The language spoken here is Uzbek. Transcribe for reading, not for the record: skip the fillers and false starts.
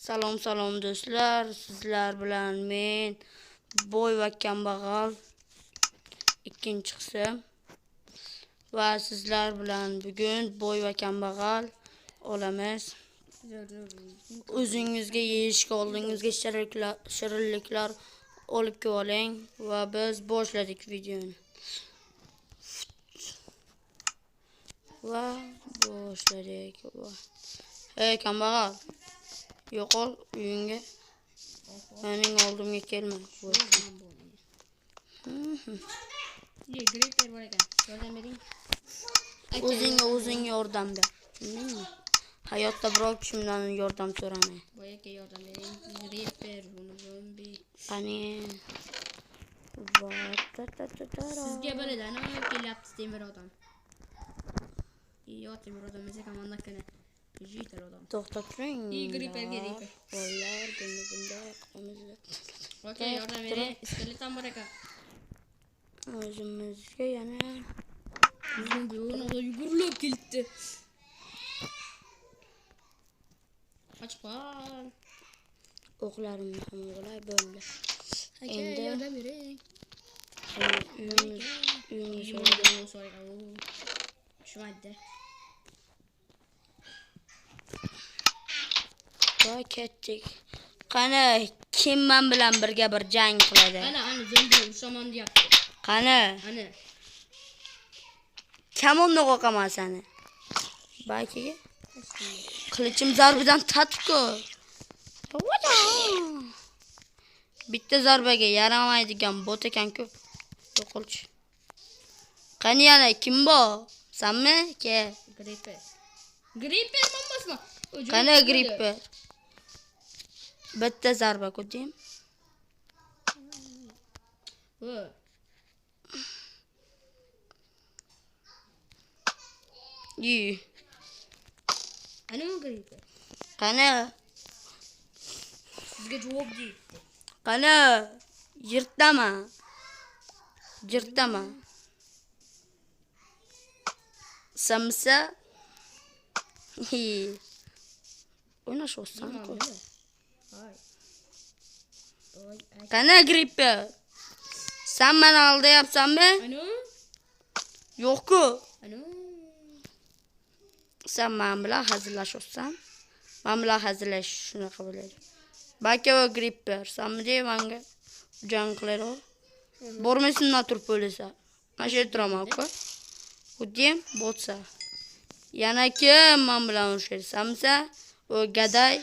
Salom do'stlar, sizlar bilan men boy va kambag'al ikkinchi qism va sizlar bilan bugun boy va kambag'al olamiz. O'zingizga yeyishga oldingizga shirinliklar olib oling va biz boshladik videoni. Va boshladik. Hey kambag'al, yo'qol uyingga. Mening oldimga kelma. Gripper bor ekan. Yordam bering. O'zing yordam ber. Hayotda biror kishimdan yordam so'ramay. Boyaga yordam bering. Gripper buni zombi. Qani. Sizga biladi, kelyapti temir odam. Yo, temir odam esa komandakani. Jital odam. To'xtab turing. Gripper. Bolalar bunda qilamiz. Okey, yordam bering. Iskeleton bor ekan. O'zimizga yana zombi yugurib keldi. Qochib qol. o'qlarimni ham o'g'lay bo'ldi. Endi yordam bering. Uyimiz Tushmaydi. Voy ketdik. Qani kim men bilan birga bir jang qiladi? Ana zombi urshamon deyapti. Qani? Ana. Kamonni qo'qaman seni. Bakiga. Qilichim zarbidan tatib-ku. Bitta zarbaga yaramaydigan bot ekan-ku. Yo'qolchi. Qani yana kim bor? Senmi? Ke. Gripper bombasmi? Qani gripper? Bitta zarba ko'rding? Ana gripper. Qani? Sizga javob deydi. Qani? Yirtdama. Samsa. O'ynashyosan-ku. Qani gripper? Sen meni aldayapsanmi? Ana? Yo'q-ku. Ana? Sen men bilan hazillashyapsan. Men bilan hazillashish shunaqa bo'ladi. Balki o gripper, senmi deyman-ga jang qiladi. Bormaysan turib o'lasa. Mana shu turaman-ku. Ko'rding? Bo'lsa. Yana kim men bilan urushadi? Senmi? O gaday